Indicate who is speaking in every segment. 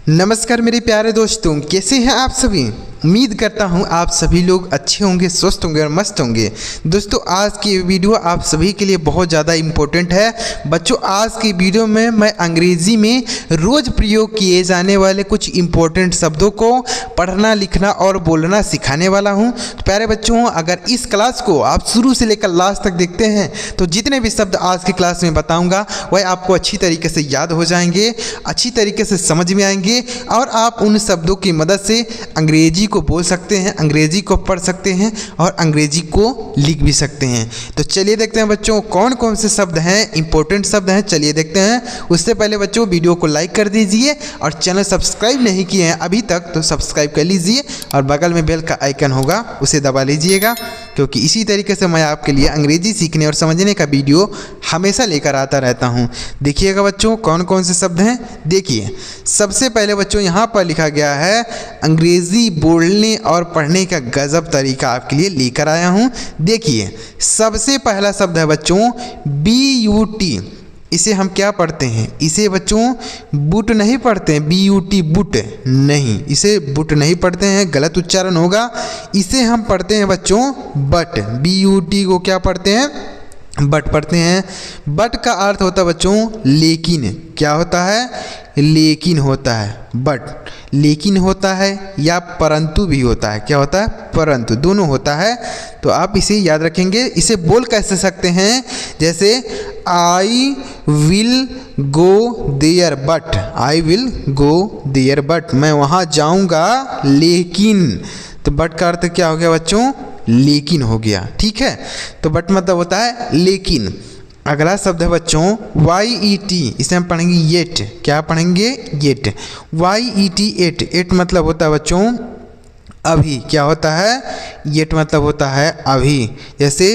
Speaker 1: नमस्कार मेरे प्यारे दोस्तों, कैसे हैं आप सभी। उम्मीद करता हूं आप सभी लोग अच्छे होंगे, स्वस्थ होंगे और मस्त होंगे। दोस्तों आज की वीडियो आप सभी के लिए बहुत ज़्यादा इम्पोर्टेंट है। बच्चों आज की वीडियो में मैं अंग्रेज़ी में रोज़ प्रयोग किए जाने वाले कुछ इम्पोर्टेंट शब्दों को पढ़ना, लिखना और बोलना सिखाने वाला हूं। तो प्यारे बच्चों, अगर इस क्लास को आप शुरू से लेकर लास्ट तक देखते हैं तो जितने भी शब्द आज की क्लास में बताऊँगा वह आपको अच्छी तरीके से याद हो जाएंगे, अच्छी तरीके से समझ में आएंगे और आप उन शब्दों की मदद से अंग्रेजी को बोल सकते हैं, अंग्रेजी को पढ़ सकते हैं और अंग्रेजी को लिख भी सकते हैं। तो चलिए देखते हैं बच्चों कौन कौन से शब्द हैं, इंपॉर्टेंट शब्द हैं। चलिए देखते हैं। उससे पहले बच्चों वीडियो को लाइक कर दीजिए और चैनल सब्सक्राइब नहीं किए हैं अभी तक तो सब्सक्राइब कर लीजिए और बगल में बेल का आइकन होगा उसे दबा लीजिएगा, क्योंकि इसी तरीके से मैं आपके लिए अंग्रेजी सीखने और समझने का वीडियो हमेशा लेकर आता रहता हूँ। देखिएगा बच्चों कौन कौन से शब्द हैं। देखिए सबसे पहले बच्चों यहाँ पर लिखा गया है अंग्रेजी बोलने और पढ़ने का गजब तरीका आपके लिए लेकर आया हूँ। देखिए सबसे पहला शब्द है बच्चों BUT। इसे हम क्या पढ़ते हैं? इसे बच्चों बुट नहीं पढ़ते हैं, BUT बुट नहीं, इसे बुट नहीं पढ़ते हैं, गलत उच्चारण होगा। इसे हम पढ़ते हैं बच्चों बट। BUT को क्या पढ़ते हैं? बट पढ़ते हैं। बट का अर्थ होता है बच्चों लेकिन। क्या होता है? लेकिन होता है। बट लेकिन होता है या परंतु भी होता है। क्या होता है? परंतु, दोनों होता है। तो आप इसे याद रखेंगे। इसे बोल कैसे सकते हैं? जैसे I will go there but, I will go there but, मैं वहाँ जाऊँगा लेकिन। तो बट का अर्थ क्या हो गया बच्चों? लेकिन हो गया। ठीक है, तो बट मतलब होता है लेकिन। अगला शब्द है बच्चों YET। इसे हम पढ़ेंगे येट। क्या पढ़ेंगे? येट। YET eight. एट मतलब होता है बच्चों अभी। क्या होता है? येट मतलब होता है अभी। जैसे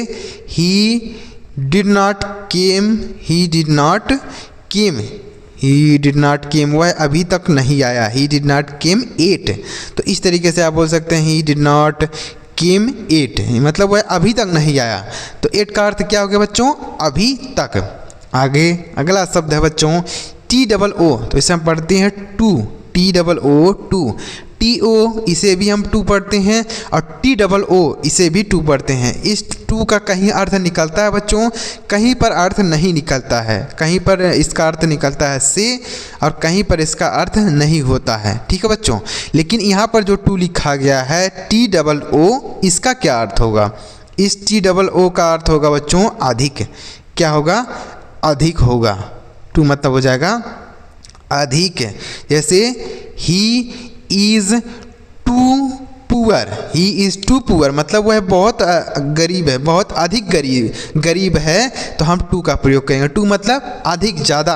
Speaker 1: he did not came, he did not came, he did not केम, वह अभी तक नहीं आया। He did not came at. तो इस तरीके से आप बोल सकते हैं he did not came at, मतलब वह अभी तक नहीं आया। तो एट का अर्थ क्या हो गया बच्चों? अभी तक। आगे अगला शब्द है बच्चों TOO। तो इसे हम पढ़ते हैं टू। TOO to. TO इसे भी हम टू पढ़ते हैं और TOO इसे भी टू पढ़ते हैं। इस टू का कहीं अर्थ निकलता है बच्चों, कहीं पर अर्थ नहीं निकलता है। कहीं पर इसका अर्थ निकलता है से और कहीं पर इसका अर्थ नहीं होता है। ठीक है बच्चों, लेकिन यहाँ पर जो टू लिखा गया है TOO, इसका क्या अर्थ होगा? इस TOO का अर्थ होगा बच्चों अधिक। क्या होगा? अधिक होगा। टू मतलब हो जाएगा अधिक। जैसे he is too poor, he is too poor मतलब वह बहुत गरीब है, बहुत अधिक गरीब है। तो हम टू का प्रयोग करेंगे। टू मतलब अधिक, ज़्यादा,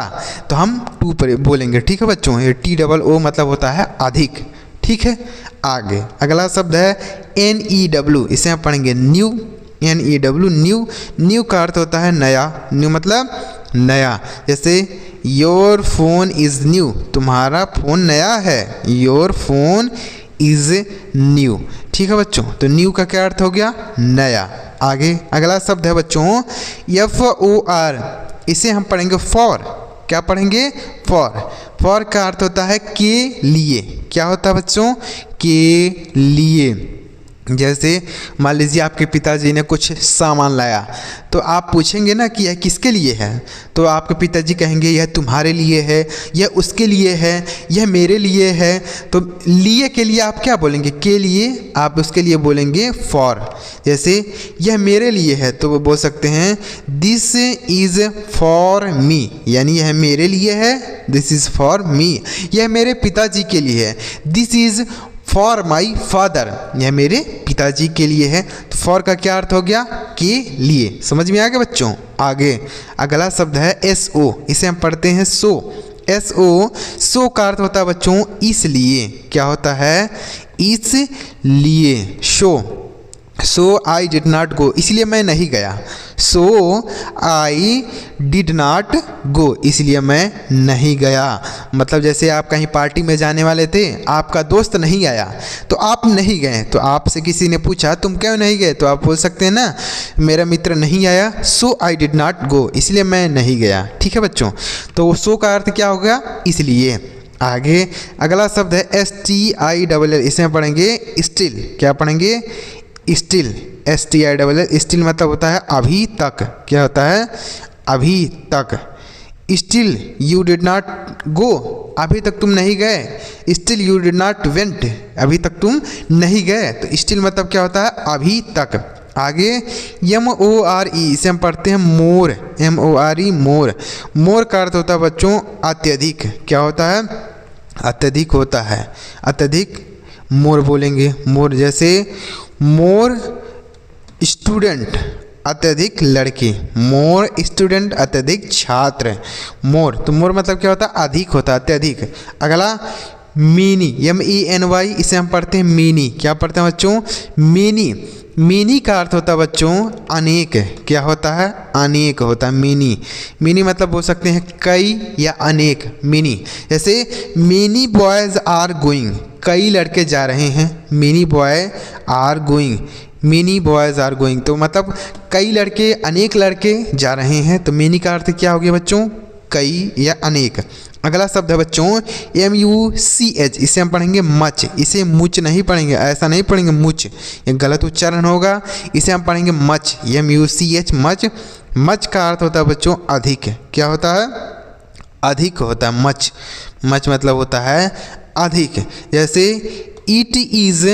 Speaker 1: तो हम टू पर बोलेंगे। ठीक है बच्चों, ये TOO मतलब होता है अधिक। ठीक है, आगे अगला शब्द है NEW। इसे हम पढ़ेंगे न्यू। NEW new. न्यू का अर्थ होता है नया। न्यू मतलब नया। जैसे योर फोन इज़ न्यू, तुम्हारा फ़ोन नया है। Your phone is new. ठीक है बच्चों, तो न्यू का क्या अर्थ हो गया? नया। आगे अगला शब्द है बच्चों FOR। इसे हम पढ़ेंगे फॉर। क्या पढ़ेंगे? फॉर। फॉर का अर्थ होता है के लिए। क्या होता है बच्चों? के लिए। जैसे मान लीजिए आपके पिताजी ने कुछ सामान लाया, तो आप पूछेंगे ना कि यह किसके लिए है? तो आपके पिताजी कहेंगे यह तुम्हारे लिए है, यह उसके लिए है, यह मेरे लिए है। तो लिए के लिए आप क्या बोलेंगे? के लिए आप उसके लिए बोलेंगे फॉर। जैसे यह मेरे लिए है तो वो बोल सकते हैं दिस इज़ फॉर मी, यानी यह मेरे लिए है, दिस इज़ फॉर मी। यह मेरे पिताजी के लिए है, this is for my father, यह मेरे पिताजी के लिए है। तो फॉर का क्या अर्थ हो गया? के लिए। समझ में आ गया बच्चों? आगे अगला शब्द है SO। इसे हम पढ़ते हैं सो। SO का अर्थ होता है बच्चों इसलिए। क्या होता है? इसलिए। सो आई डिड नॉट गो, इसलिए मैं नहीं गया। सो आई डिड नॉट गो, इसलिए मैं नहीं गया। मतलब जैसे आप कहीं पार्टी में जाने वाले थे, आपका दोस्त नहीं आया तो आप नहीं गए। तो आपसे किसी ने पूछा तुम क्यों नहीं गए, तो आप बोल सकते हैं ना मेरा मित्र नहीं आया, सो आई डिड नॉट गो, इसलिए मैं नहीं गया। ठीक है बच्चों, तो सो का अर्थ क्या होगा? इसलिए। आगे अगला शब्द है STILL, इसे हम पढ़ेंगे स्टिल। क्या पढ़ेंगे? Still, STILL। स्टिल मतलब होता है अभी तक। क्या होता है? अभी तक। Still you did not go, अभी तक तुम नहीं गए। Still you did not went, अभी तक तुम नहीं गए। तो स्टिल मतलब क्या होता है? अभी तक। आगे MORE, इसे हम पढ़ते हैं मोर, MORE, मोर। मोर का अर्थ होता है बच्चों अत्यधिक। क्या होता है? अत्यधिक होता है। अत्यधिक मोर बोलेंगे, मोर। जैसे मोर स्टूडेंट, अत्यधिक लड़के। मोर स्टूडेंट, अत्यधिक छात्र। मोर, तो मोर मतलब क्या होता है? अधिक होता है, अत्यधिक। अगला मीनी, MENY, इसे हम पढ़ते हैं मीनी। क्या पढ़ते हैं बच्चों? मीनी। मीनी का अर्थ होता है बच्चों अनेक। क्या होता है? अनेक होता है मीनी। मीनी मतलब बोल सकते हैं कई या अनेक, मीनी। जैसे मेनी बॉयज़ आर गोइंग, कई लड़के जा रहे हैं। Many boy are going, many boys are going, तो मतलब कई लड़के, अनेक लड़के जा रहे हैं। तो मेनी का अर्थ क्या हो गया बच्चों? कई या अनेक। अगला शब्द है बच्चों MUCH, इसे हम पढ़ेंगे मच। इसे मुच नहीं पढ़ेंगे, ऐसा नहीं पढ़ेंगे मुच, ये गलत उच्चारण होगा। इसे हम पढ़ेंगे मच, MUCH, मच। मच का अर्थ होता है बच्चों अधिक। क्या होता है? अधिक होता है मच। मच मतलब होता है अधिक। जैसे इट इज़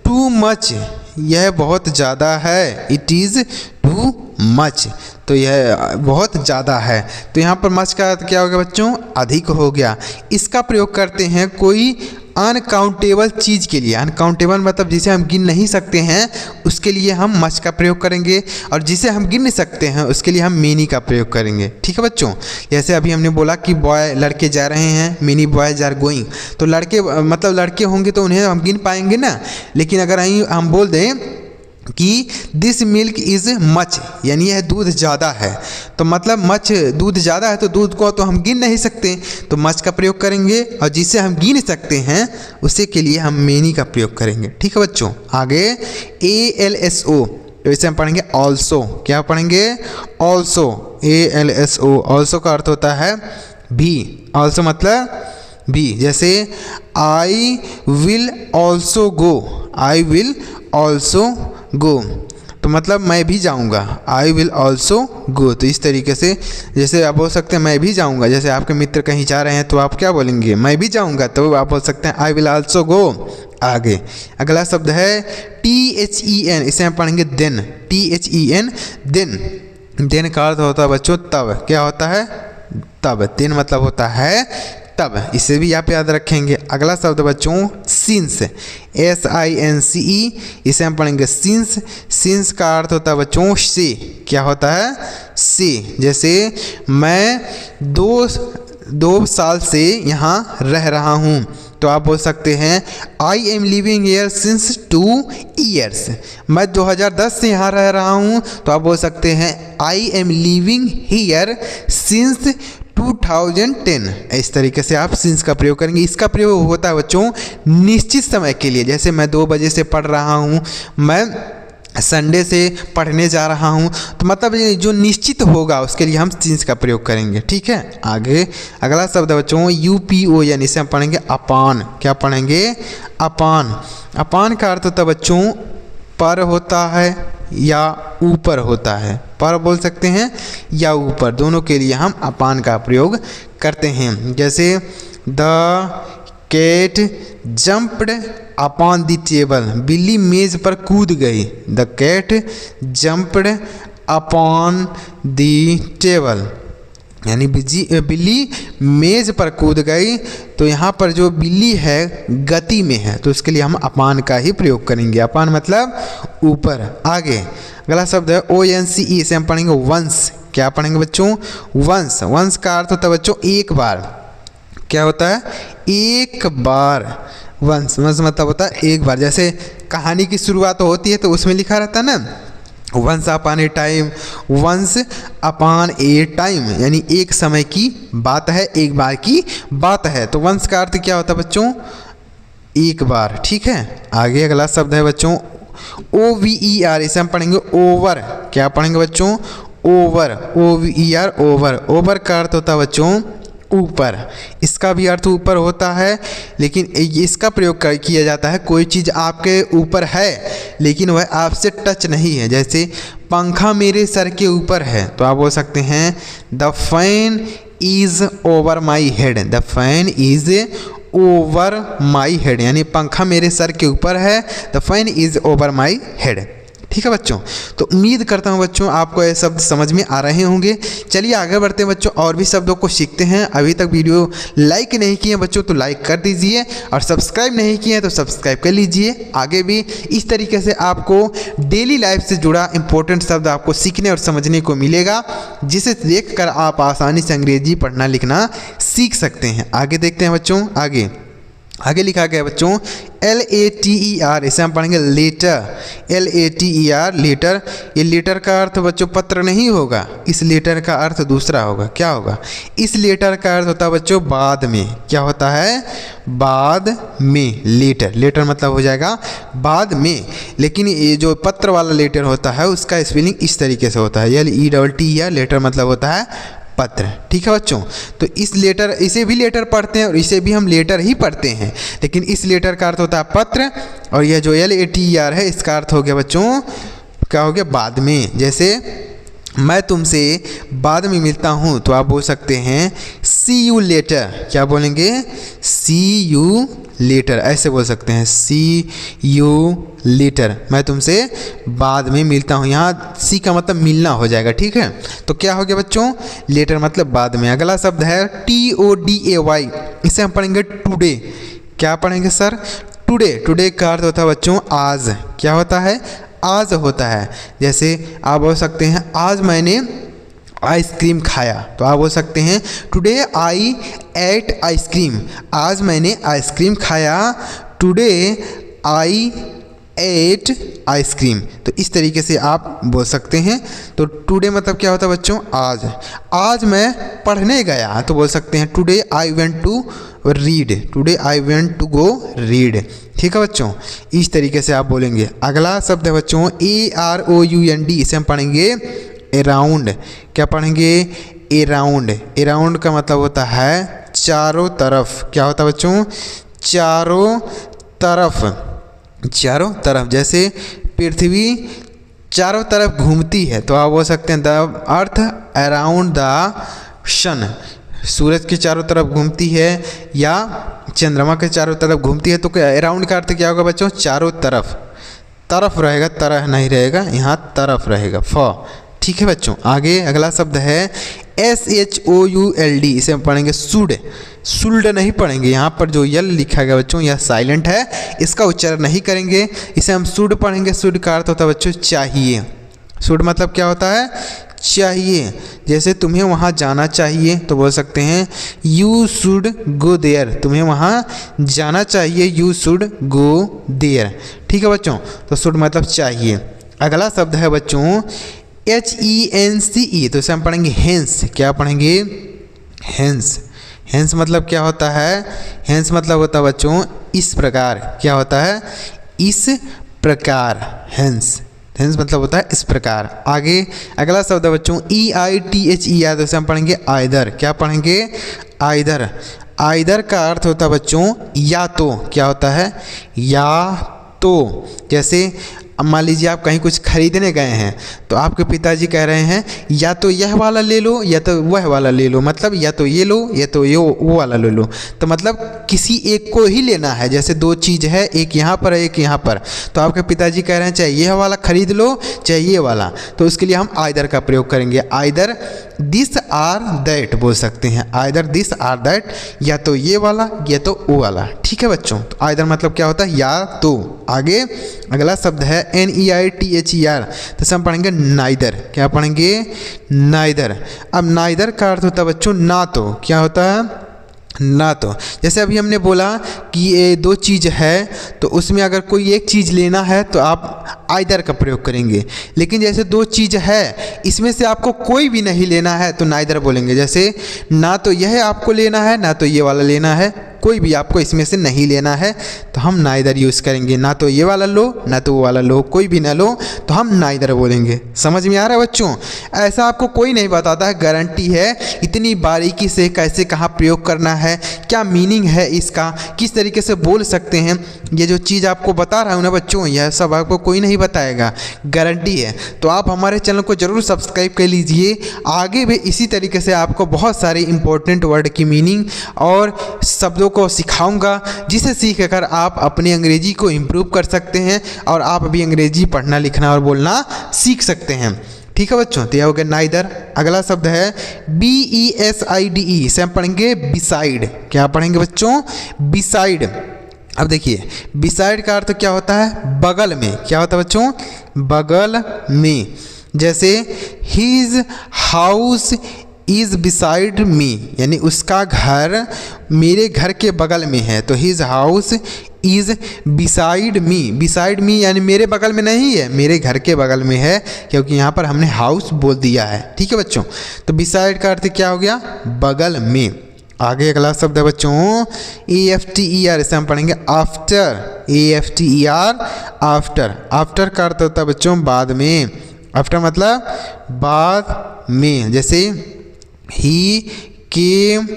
Speaker 1: टू मच, यह बहुत ज़्यादा है। इट इज़ टू मच, तो यह बहुत ज़्यादा है। तो यहाँ पर मच का अर्थ क्या हो गया बच्चों? अधिक हो गया। इसका प्रयोग करते हैं कोई अनकाउंटेबल चीज़ के लिए। अनकाउंटेबल मतलब जिसे हम गिन नहीं सकते हैं, उसके लिए हम मच का प्रयोग करेंगे। और जिसे हम गिन नहीं सकते हैं, उसके लिए हम मेनी का प्रयोग करेंगे। ठीक है बच्चों? जैसे अभी हमने बोला कि बॉय, लड़के जा रहे हैं, मेनी बॉयज़ आर गोइंग, तो लड़के मतलब लड़के होंगे तो उन्हें हम गिन पाएंगे ना। लेकिन अगर हम बोल दें कि दिस मिल्क इज़ मच, यानी यह दूध ज़्यादा है, तो मतलब मच, दूध ज़्यादा है तो दूध को तो हम गिन नहीं सकते, तो मच का प्रयोग करेंगे। और जिसे हम गिन सकते हैं उसे के लिए हम मेनी का प्रयोग करेंगे। ठीक है बच्चों? आगे ALSO, तो इसे हम पढ़ेंगे ऑल्सो। क्या पढ़ेंगे? Also, ALSO। ऑल्सो का अर्थ होता है भी। ऑल्सो मतलब भी। जैसे I will also go, I will also go, तो मतलब मैं भी जाऊंगा। I will also go. तो इस तरीके से जैसे आप बोल सकते हैं मैं भी जाऊंगा। जैसे आपके मित्र कहीं जा रहे हैं तो आप क्या बोलेंगे? मैं भी जाऊंगा, तो आप बोल सकते हैं आई विल ऑल्सो गो। आगे अगला शब्द है THEN, इसे हम पढ़ेंगे देन। THEN, then. देन का अर्थ होता है बच्चों तब। क्या होता है? तब। देन मतलब होता है तब, इसे भी आप याद रखेंगे। अगला शब्द बच्चों सिंस, SINCE, इसे हम पढ़ेंगे सिंस। सिंस का अर्थ होता है बच्चों से। क्या होता है? से। जैसे मैं दो साल से यहाँ रह रहा हूँ, तो आप बोल सकते हैं I am living here since 2 years। मैं 2010 से यहाँ रह रहा हूँ, तो आप बोल सकते हैं I am living here since 2010। इस तरीके से आप सिंस का प्रयोग करेंगे। इसका प्रयोग होता है बच्चों निश्चित समय के लिए। जैसे मैं 2 बजे से पढ़ रहा हूँ, मैं संडे से पढ़ने जा रहा हूँ, तो मतलब जो निश्चित होगा उसके लिए हम सिंस का प्रयोग करेंगे। ठीक है? आगे अगला शब्द है बच्चों UPON, इसे हम पढ़ेंगे अपान। क्या पढ़ेंगे? अपान। अपान का अर्थ होता है बच्चों पर होता है या ऊपर होता है। पर बोल सकते हैं या ऊपर, दोनों के लिए हम अपान का प्रयोग करते हैं। जैसे the cat jumped upon the table, बिल्ली मेज पर कूद गई। The cat jumped upon the table, यानी बिल्ली मेज पर कूद गई। तो यहाँ पर जो बिल्ली है गति में है, तो उसके लिए हम अपान का ही प्रयोग करेंगे। अपान मतलब ऊपर। आगे अगला शब्द है ONCE, इसे हम पढ़ेंगे वंस। क्या पढ़ेंगे बच्चों? वंस। वंस का अर्थ होता है बच्चों एक बार। क्या होता है? एक बार। वंस, वंस मतलब होता है एक बार। जैसे कहानी की शुरुआत होती है तो उसमें लिखा रहता है ना once upon a time, once upon a time, यानी एक समय की बात है, एक बार की बात है। तो वंस का अर्थ क्या होता है बच्चों? एक बार। ठीक है? आगे अगला शब्द है बच्चों OVER, इसे हम पढ़ेंगे ओवर। क्या पढ़ेंगे बच्चों? Over, OVER, over. ओवर का अर्थ होता है बच्चों ऊपर, इसका भी अर्थ ऊपर होता है, लेकिन इसका प्रयोग किया जाता है कोई चीज़ आपके ऊपर है लेकिन वह आपसे टच नहीं है। जैसे पंखा मेरे सर के ऊपर है तो आप बोल सकते हैं the fan is over my head. The fan is over my head, यानी पंखा मेरे सर के ऊपर है। The fan is over my head. ठीक है बच्चों, तो उम्मीद करता हूँ बच्चों आपको ये शब्द समझ में आ रहे होंगे। चलिए आगे बढ़ते हैं बच्चों, और भी शब्दों को सीखते हैं। अभी तक वीडियो लाइक नहीं किए हैं बच्चों तो लाइक कर दीजिए, और सब्सक्राइब नहीं किए हैं तो सब्सक्राइब कर लीजिए। आगे भी इस तरीके से आपको डेली लाइफ से जुड़ा इंपॉर्टेंट शब्द आपको सीखने और समझने को मिलेगा, जिसे देखकर आप आसानी से अंग्रेजी पढ़ना लिखना सीख सकते हैं। आगे देखते हैं बच्चों, आगे लिखा गया बच्चों LATER, इसे हम पढ़ेंगे लेटर। LATER later. ये लेटर का अर्थ बच्चों पत्र नहीं होगा, इस लेटर का अर्थ दूसरा होगा। क्या होगा? इस लेटर का अर्थ होता है बच्चों बाद में। क्या होता है? बाद में। लेटर, लेटर मतलब हो जाएगा बाद में। लेकिन ये जो पत्र वाला लेटर होता है उसका स्पेलिंग इस तरीके से होता है LETTER। लेटर मतलब होता है पत्र। ठीक है बच्चों, तो इस लेटर, इसे भी लेटर पढ़ते हैं और इसे भी हम लेटर ही पढ़ते हैं, लेकिन इस लेटर का अर्थ होता है पत्र, और यह जो LATER है इसका अर्थ हो गया बच्चों, क्या हो गया? बाद में। जैसे मैं तुमसे बाद में मिलता हूँ तो आप बोल सकते हैं सी यू लेटर। क्या बोलेंगे? सी यू लेटर, ऐसे बोल सकते हैं सी यू लेटर, मैं तुमसे बाद में मिलता हूँ। यहाँ सी का मतलब मिलना हो जाएगा। ठीक है, तो क्या हो गया बच्चों? लेटर मतलब बाद में। अगला शब्द है TODAY, इसे हम पढ़ेंगे टुडे। क्या पढ़ेंगे सर? टुडे। टुडे का अर्थ होता है बच्चों आज। क्या होता है? आज होता है। जैसे आप बोल सकते हैं आज मैंने आइसक्रीम खाया, तो आप बोल सकते हैं टुडे आई एट आइसक्रीम। आज मैंने आइसक्रीम खाया। Today I eight ice cream. तो इस तरीके से आप बोल सकते हैं। तो टुडे मतलब क्या होता है बच्चों? आज। आज मैं पढ़ने गया तो बोल सकते हैं today I went to read. Today I went to go read. ठीक है बच्चों, इस तरीके से आप बोलेंगे। अगला शब्द है बच्चों AROUND, इसे हम पढ़ेंगे अराउंड। क्या पढ़ेंगे? अराउंड। अराउंड का मतलब होता है चारों तरफ। क्या होता है बच्चों? चारों तरफ। चारों तरफ, जैसे पृथ्वी चारों तरफ घूमती है तो आप बोल सकते हैं द अर्थ अराउंड द सन। सूरज के चारों तरफ घूमती है या चंद्रमा के चारों तरफ घूमती है, तो अराउंड का अर्थ क्या होगा बच्चों? चारों तरफ। तरफ रहेगा, तरह नहीं रहेगा, यहाँ तरफ रहेगा, फ। ठीक है बच्चों, आगे अगला शब्द है SHOULD, इसे हम पढ़ेंगे शुड। शुल्ड नहीं पढ़ेंगे, यहाँ पर जो यल लिखा गया बच्चों यह साइलेंट है, इसका उच्चारण नहीं करेंगे, इसे हम शुड पढ़ेंगे। शुड का अर्थ होता है बच्चों चाहिए। शुड मतलब क्या होता है? चाहिए। जैसे तुम्हें वहाँ जाना चाहिए तो बोल सकते हैं यू शुड गो देयर। तुम्हें वहाँ जाना चाहिए, यू शुड गो देयर। ठीक है बच्चों, तो शुड मतलब चाहिए। अगला शब्द है बच्चों HENCE, तो इसे हम पढ़ेंगे हेंस। क्या पढ़ेंगे? हेंस। हेंस मतलब क्या होता है? हेंस मतलब होता है बच्चों इस प्रकार। क्या होता है? इस प्रकार। हेंस, हेंस मतलब होता है इस प्रकार। आगे अगला शब्द है बच्चों EITHER, तो इसे हम पढ़ेंगे आइदर। क्या पढ़ेंगे? आइदर। आइदर का अर्थ होता है बच्चों या तो। क्या होता है? या तो। जैसे अब मान लीजिए आप कहीं कुछ खरीदने गए हैं तो आपके पिताजी कह रहे हैं या तो यह वाला ले लो या तो वह वाला ले लो, मतलब या तो ये लो या तो ये वो वाला ले लो। तो मतलब किसी एक को ही लेना है। जैसे दो चीज़ है, एक यहाँ पर है एक यहाँ पर, तो आपके पिताजी कह रहे हैं चाहे यह वाला खरीद लो चाहे ये वाला, तो उसके लिए हम आइदर का प्रयोग करेंगे। आइदर दिस आर दैट बोल सकते हैं। आइदर दिस आर दैट, या तो ये वाला या तो वो वाला। ठीक है बच्चों, तो आइदर मतलब क्या होता है? या तो। आगे अगला शब्द है NEITHER, तो हम पढ़ेंगे नाइदर। क्या पढ़ेंगे? नाइदर। अब नाइदर का अर्थ होता है बच्चों ना तो। क्या होता है? ना तो। जैसे अभी हमने बोला कि ये दो चीज़ है तो उसमें अगर कोई एक चीज़ लेना है तो आप आइदर का प्रयोग करेंगे, लेकिन जैसे दो चीज़ है इसमें से आपको कोई भी नहीं लेना है तो नाइदर बोलेंगे। जैसे ना तो यह आपको लेना है ना तो ये वाला लेना है, कोई भी आपको इसमें से नहीं लेना है, तो हम नाइदर यूज़ करेंगे। ना तो ये वाला लो ना तो वो वाला लो, कोई भी ना लो तो हम नाइदर बोलेंगे। समझ में आ रहा है बच्चों? ऐसा आपको कोई नहीं बताता है, गारंटी है इतनी बारीकी से कैसे कहाँ प्रयोग करना है, क्या मीनिंग है इसका, किस तरीके से बोल सकते हैं, ये जो चीज़ आपको बता रहा हूँ ना बच्चों, यह सब आपको कोई नहीं बताएगा, गारंटी है। तो आप हमारे चैनल को ज़रूर सब्सक्राइब कर लीजिए। आगे भी इसी तरीके से आपको बहुत सारे इंपॉर्टेंट वर्ड की मीनिंग और शब्दों को सिखाऊंगा, जिसे सीख कर आप अपनी अंग्रेजी को इम्प्रूव कर सकते हैं और आप भी अंग्रेजी पढ़ना लिखना और बोलना सीख सकते हैं। ठीक है बच्चों, तो यह हो गया नाइदर। अगला शब्द है BESIDE, इसे हम पढ़ेंगे बिसाइड। क्या पढ़ेंगे बच्चों? बिसाइड। अब देखिए बिसाइड का अर्थ क्या होता है? बगल में। क्या होता है बच्चों? बगल में। जैसे his house is beside me, यानी उसका घर मेरे घर के बगल में है। तो his house is beside me, beside me यानी मेरे बगल में नहीं है, मेरे घर के बगल में है, क्योंकि यहाँ पर हमने हाउस बोल दिया है। ठीक है बच्चों, तो बिसाइड का अर्थ क्या हो गया? बगल में। आगे अगला शब्द है बच्चों AFTER, इसे हम पढ़ेंगे आफ्टर। AFTER after. आफ्टर का अर्थ होता है बच्चों बाद में। आफ्टर मतलब बाद में। जैसे ही केम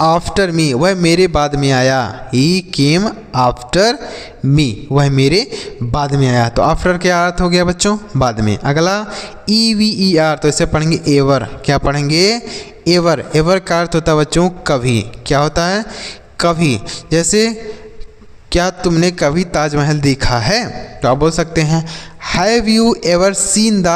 Speaker 1: आफ्टर मी, वह मेरे बाद में आया। ही केम आफ्टर मी, वह मेरे बाद में आया। तो आफ्टर क्या अर्थ हो गया बच्चों? बाद में। अगला EVER, तो इसे पढ़ेंगे एवर। क्या पढ़ेंगे? एवर। एवर का अर्थ होता है बच्चों कभी। क्या होता है? कभी। जैसे क्या तुमने कभी ताजमहल देखा है? तो आप बोल सकते हैं have you ever seen the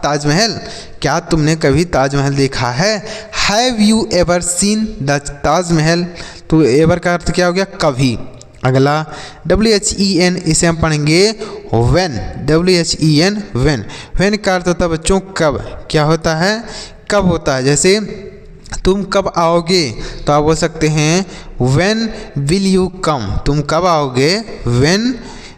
Speaker 1: Taj Mahal? क्या तुमने कभी ताजमहल देखा है? Have you ever seen the Taj Mahal? तो एवर का अर्थ क्या हो गया? कभी। अगला WHEN, इसे हम पढ़ेंगे व्हेन। WHEN when. व्हेन का अर्थ होता है बच्चों कब। क्या होता है? कब होता है। जैसे तुम कब आओगे? तो आप बोल सकते हैं व्हेन विल यू कम? तुम कब आओगे? When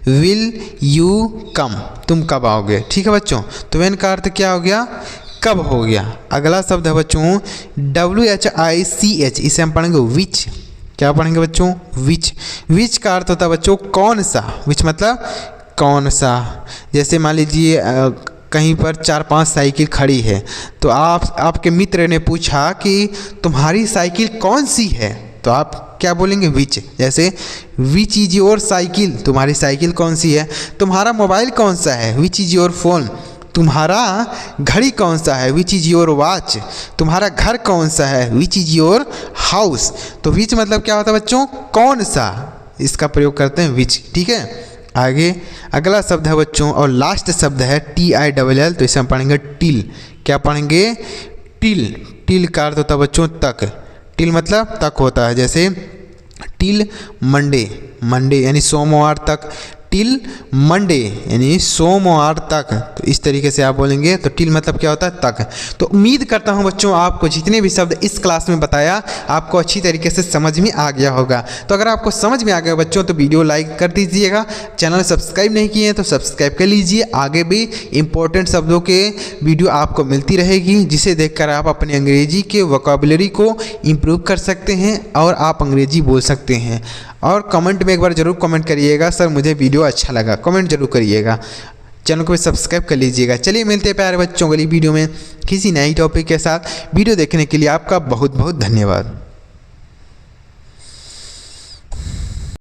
Speaker 1: will you come? तुम कब आओगे? ठीक है बच्चों, तो व्हेन का अर्थ क्या हो गया? कब हो गया। अगला शब्द है बच्चों WHICH, इसे हम पढ़ेंगे विच। क्या पढ़ेंगे बच्चों? विच। विच का अर्थ होता है बच्चों कौन सा। विच मतलब कौन सा। जैसे मान लीजिए कहीं पर 4-5 साइकिल खड़ी है, तो आपके मित्र ने पूछा कि तुम्हारी साइकिल कौन सी है? तो आप क्या बोलेंगे? विच। जैसे विच इज योर साइकिल? तुम्हारी साइकिल कौन सी है। तुम्हारा मोबाइल कौन सा है? Which is your phone. तुम्हारा घड़ी कौन सा है? Which is your watch. तुम्हारा घर कौन सा है? Which is your house. तो विच मतलब क्या होता है बच्चों? कौन सा। इसका प्रयोग करते हैं विच। ठीक है, आगे अगला शब्द है बच्चों और लास्ट शब्द है TILL, तो इसे हम पढ़ेंगे टिल। क्या पढ़ेंगे? टिल। टिल का अर्थ होता है बच्चों तक। टिल मतलब तक होता है। जैसे टिल मंडे, मंडे यानी सोमवार तक। टिल मंडे यानी सोमवार तक। तो इस तरीके से आप बोलेंगे। तो टिल मतलब क्या होता है? तक। तो उम्मीद करता हूं बच्चों आपको जितने भी शब्द इस क्लास में बताया आपको अच्छी तरीके से समझ में आ गया होगा। तो अगर आपको समझ में आ गया बच्चों तो वीडियो लाइक कर दीजिएगा। चैनल सब्सक्राइब नहीं किए हैं तो सब्सक्राइब कर लीजिए। आगे भी इंपॉर्टेंट शब्दों के वीडियो आपको मिलती रहेगी, जिसे देखकर आप अपनी अंग्रेजी के वोकैबुलरी को इम्प्रूव कर सकते हैं और आप अंग्रेजी बोल सकते हैं। और कमेंट में एक बार ज़रूर कमेंट करिएगा सर मुझे वीडियो अच्छा लगा, कमेंट जरूर करिएगा। चैनल को भी सब्सक्राइब कर लीजिएगा। चलिए मिलते हैं प्यारे बच्चों अगली वीडियो में किसी नई टॉपिक के साथ। वीडियो देखने के लिए आपका बहुत बहुत धन्यवाद।